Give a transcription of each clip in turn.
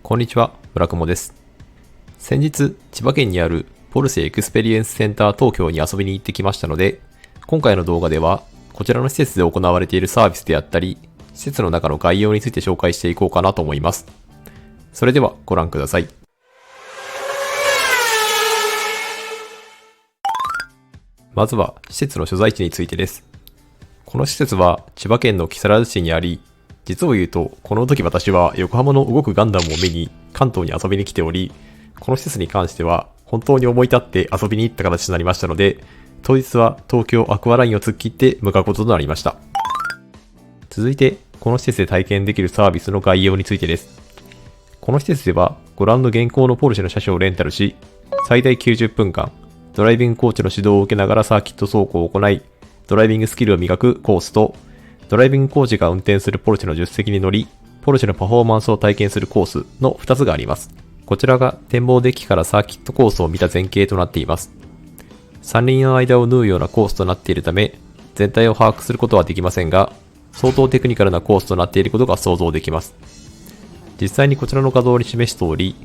こんにちは、村雲です。先日、千葉県にあるポルシェエクスペリエンスセンター東京に遊びに行ってきましたので、今回の動画では、こちらの施設で行われているサービスであったり、施設の中の概要について紹介していこうかなと思います。それではご覧ください。まずは、施設の所在地についてです。この施設は千葉県の木更津市にあり、実を言うと、この時私は横浜の動くガンダムを見に関東に遊びに来ており、この施設に関しては本当に思い立って遊びに行った形となりましたので、当日は東京アクアラインを突っ切って向かうこととなりました。続いて、この施設で体験できるサービスの概要についてです。この施設ではご覧の現行のポルシェの車種をレンタルし、最大90分間、ドライビングコーチの指導を受けながらサーキット走行を行い、ドライビングスキルを磨くコースと、ドライビングコーチが運転するポルシェの助手席に乗り、ポルシェのパフォーマンスを体験するコースの2つがあります。こちらが展望デッキからサーキットコースを見た前景となっています。三輪の間を縫うようなコースとなっているため、全体を把握することはできませんが、相当テクニカルなコースとなっていることが想像できます。実際にこちらの画像に示した通り、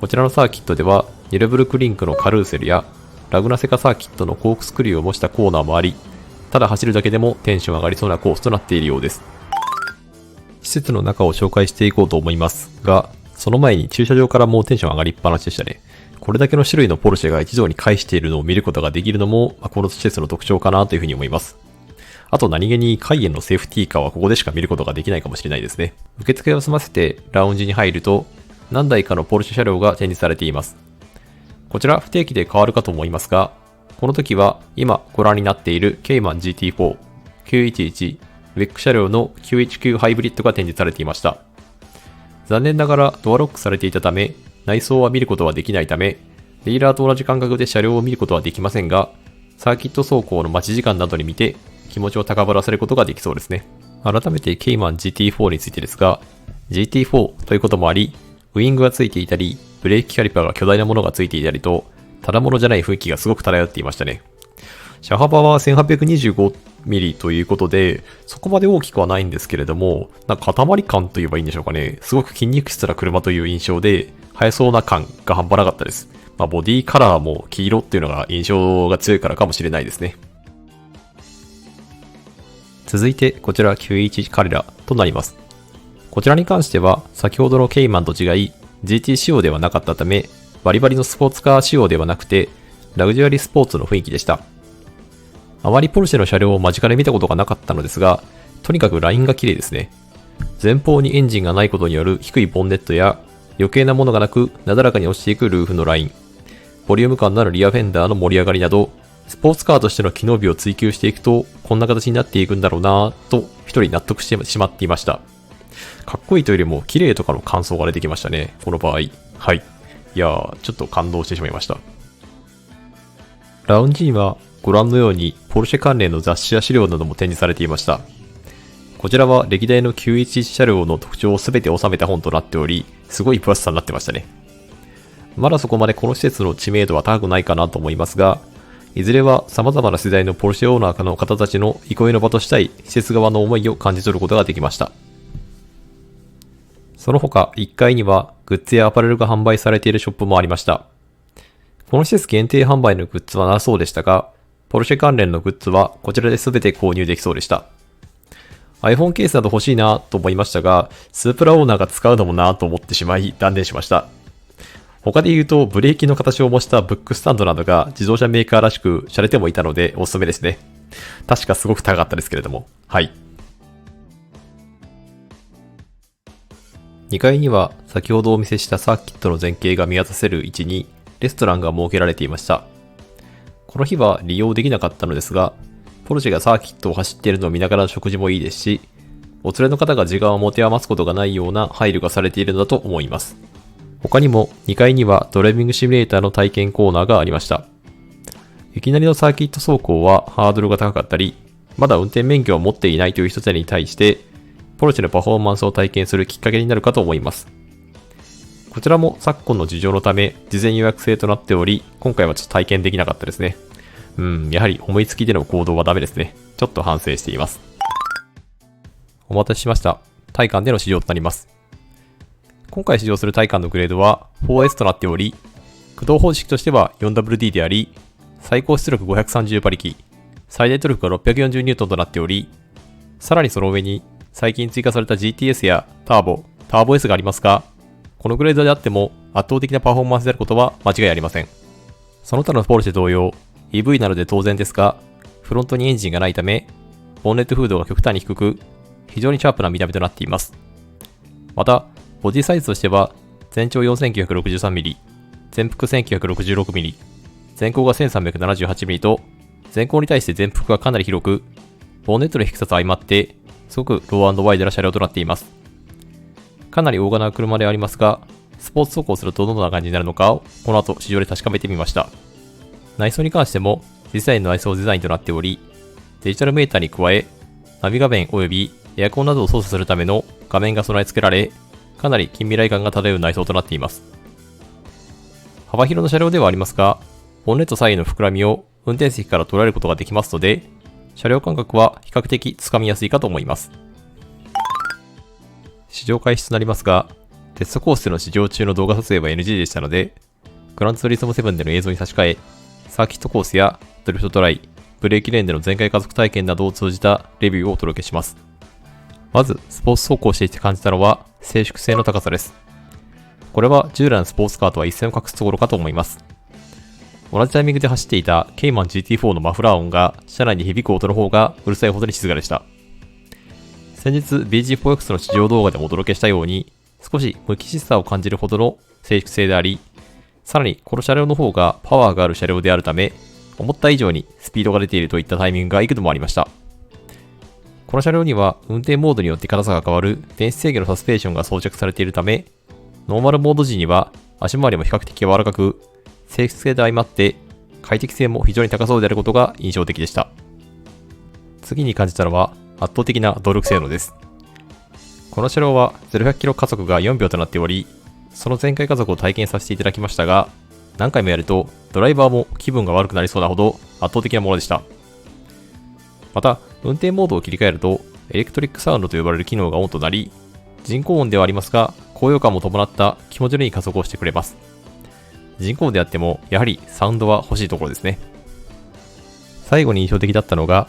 こちらのサーキットでは、ニュルブルクリンクのカルーセルや、ラグナセカサーキットのコークスクリューを模したコーナーもあり、ただ走るだけでもテンション上がりそうなコースとなっているようです。施設の中を紹介していこうと思いますが、その前に駐車場からもうテンション上がりっぱなしでしたね。これだけの種類のポルシェが一堂に会しているのを見ることができるのも、この施設の特徴かなというふうに思います。あと何気にカイエンのセーフティーカーはここでしか見ることができないかもしれないですね。受付を済ませてラウンジに入ると、何台かのポルシェ車両が展示されています。こちら不定期で変わるかと思いますが、この時は今ご覧になっているケイマン GT4、911、ウェック車両の919ハイブリッドが展示されていました。残念ながらドアロックされていたため、内装は見ることはできないため、ディーラーと同じ感覚で車両を見ることはできませんが、サーキット走行の待ち時間などに見て気持ちを高ぶらせることができそうですね。改めてケイマン GT4 についてですが、GT4 ということもあり、ウイングがついていたり、ブレーキキャリパーが巨大なものがついていたりと、ただものじゃない雰囲気がすごく漂っていましたね。車幅は 1825mm ということで、そこまで大きくはないんですけれども、塊感と言えばいいんでしょうかね。すごく筋肉質な車という印象で、速そうな感が半端なかったです。ボディカラーも黄色っていうのが印象が強いからかもしれないですね。続いて、こちら911カレラとなります。こちらに関しては、先ほどのケイマンと違い、GT 仕様ではなかったため、バリバリのスポーツカー仕様ではなくて、ラグジュアリースポーツの雰囲気でした。あまりポルシェの車両を間近で見たことがなかったのですが、とにかくラインが綺麗ですね。前方にエンジンがないことによる低いボンネットや、余計なものがなく、なだらかに落ちていくルーフのライン、ボリューム感のあるリアフェンダーの盛り上がりなど、スポーツカーとしての機能美を追求していくと、こんな形になっていくんだろうなぁと、一人納得してしまっていました。かっこいいというよりも、綺麗とかの感想が出てきましたね、この場合。はい。いやー、ちょっと感動してしまいました。ラウンジにはご覧のようにポルシェ関連の雑誌や資料なども展示されていました。こちらは歴代の911車両の特徴を全て収めた本となっており、すごい分厚さになってましたね。まだそこまでこの施設の知名度は高くないかなと思いますが、いずれは様々な世代のポルシェオーナーの方たちの憩いの場としたい施設側の思いを感じ取ることができました。その他1階にはグッズやアパレルが販売されているショップもありました。この施設限定販売のグッズはなさそうでしたが、ポルシェ関連のグッズはこちらで全て購入できそうでした。iPhone ケースなど欲しいなと思いましたが、スープラオーナーが使うのもなと思ってしまい断念しました。他で言うとブレーキの形を模したブックスタンドなどが自動車メーカーらしく洒落てもいたのでおすすめですね。確かすごく高かったですけれども。はい。2階には先ほどお見せしたサーキットの前景が見渡せる位置にレストランが設けられていました。この日は利用できなかったのですが、ポルシェがサーキットを走っているのを見ながらの食事もいいですし、お連れの方が時間を持て余すことがないような配慮がされているのだと思います。他にも2階にはドライビングシミュレーターの体験コーナーがありました。いきなりのサーキット走行はハードルが高かったり、まだ運転免許を持っていないという人たちに対して、ポルシェのパフォーマンスを体験するきっかけになるかと思います。こちらも昨今の事情のため事前予約制となっており、今回はちょっと体験できなかったですね。やはり思いつきでの行動はダメですね。ちょっと反省しています。お待たせしました。体感での試乗となります。今回試乗するタイカンのグレードは 4S となっており、駆動方式としては 4WD であり、最高出力530馬力、最大トルクが640ニュートンとなっており、さらにその上に最近追加された GTS やターボ S がありますが、このグレードであっても圧倒的なパフォーマンスであることは間違いありません。その他のポルシェ同様、EV なので当然ですが、フロントにエンジンがないため、ボンネットフードが極端に低く、非常にシャープな見た目となっています。また、ボディサイズとしては、全長 4963mm、全幅 1966mm、全高が 1378mm と、全高に対して全幅がかなり広く、ボンネットの低さと相まって、すごくロー&ワイドな車両となっています。かなり大柄な車ではありますが、スポーツ走行するとどんな感じになるのかを、この後試乗で確かめてみました。内装に関しても、実際の内装デザインとなっており、デジタルメーターに加え、ナビ画面及びエアコンなどを操作するための画面が備え付けられ、かなり近未来感が漂う内装となっています。幅広の車両ではありますが、ボンネット左右の膨らみを運転席から捉えることができますので、車両感覚は比較的つかみやすいかと思います。試乗開始となりますが、テストコースでの試乗中の動画撮影は NG でしたので、グランツーリスモ7での映像に差し替え、サーキットコースやドリフトトライ、ブレーキレーンでの全開加速体験などを通じたレビューをお届けします。まず、スポーツ走行していて感じたのは、静粛性の高さです。これは従来のスポーツカーとは一線を画すところかと思います。同じタイミングで走っていたケイマン GT4 のマフラー音が車内に響く音の方がうるさいほどに静かでした。先日 BG4X の試乗動画でもお届けしたように、少し無機質さを感じるほどの静粛性であり、さらにこの車両の方がパワーがある車両であるため、思った以上にスピードが出ているといったタイミングが幾度もありました。この車両には運転モードによって硬さが変わる電子制御のサスペンションが装着されているため、ノーマルモード時には足回りも比較的柔らかく、静粛性で相まって快適性も非常に高そうであることが印象的でした。次に感じたのは圧倒的な動力性能です。この車両は 0-100km 加速が4秒となっており、その全開加速を体験させていただきましたが、何回もやるとドライバーも気分が悪くなりそうなほど圧倒的なものでした。また、運転モードを切り替えると、エレクトリックサウンドと呼ばれる機能がオンとなり、人工音ではありますが、高揚感も伴った気持ちのいい加速をしてくれます。人工音であっても、やはりサウンドは欲しいところですね。最後に印象的だったのが、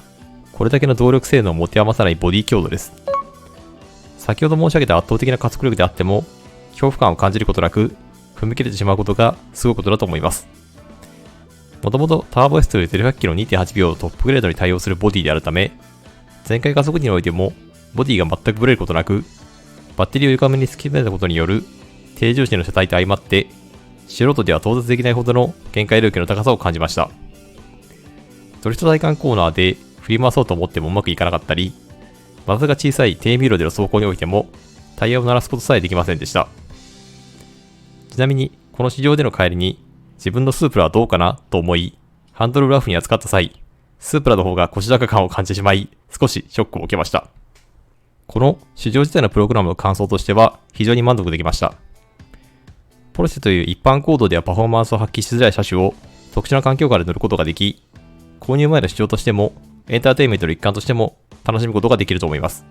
これだけの動力性能を持て余さないボディ強度です。先ほど申し上げた圧倒的な加速力であっても、恐怖感を感じることなく、踏み切れてしまうことがすごいことだと思います。もともとターボ S という 0-100km 2.8 秒のトップグレードに対応するボディであるため、全開加速においてもボディが全くブレることなく、バッテリーを床面に突き詰めたことによる低重心の車体と相まって、素人では到達できないほどの限界領域の高さを感じました。ドリフト体感コーナーで振り回そうと思ってもうまくいかなかったり、マスが小さい低ミロでの走行においてもタイヤを鳴らすことさえできませんでした。ちなみにこの試乗での帰りに自分のスープラはどうかなと思い、ハンドルラフに扱った際、スープラの方が腰高感を感じてしまい、少しショックを受けました。この試乗自体のプログラムの感想としては非常に満足できました。ポルシェという一般行動ではパフォーマンスを発揮しづらい車種を特殊な環境下で乗ることができ、購入前の試乗としてもエンターテインメントの一環としても楽しむことができると思います。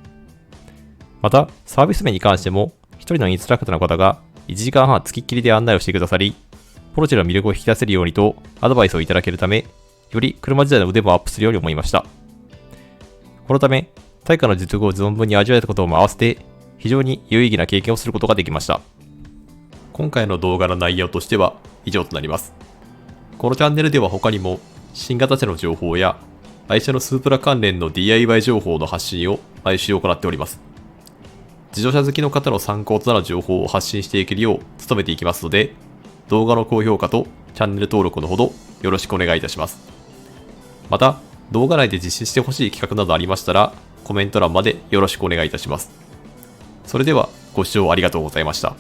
また、サービス面に関しても、一人のインストラクターの方が1時間半付きっきりで案内をしてくださり、ポルシェの魅力を引き出せるようにとアドバイスをいただけるため、より車自体の腕もアップするように思いました。このため、対価の実力を存分に味わえたことも合わせて、非常に有意義な経験をすることができました。今回の動画の内容としては以上となります。このチャンネルでは他にも、新型車の情報や、愛車のスープラ関連の DIY 情報の発信を毎週行っております。自動車好きの方の参考となる情報を発信していけるよう努めていきますので、動画の高評価とチャンネル登録のほどよろしくお願いいたします。また、動画内で実施してほしい企画などありましたら、コメント欄までよろしくお願いいたします。それではご視聴ありがとうございました。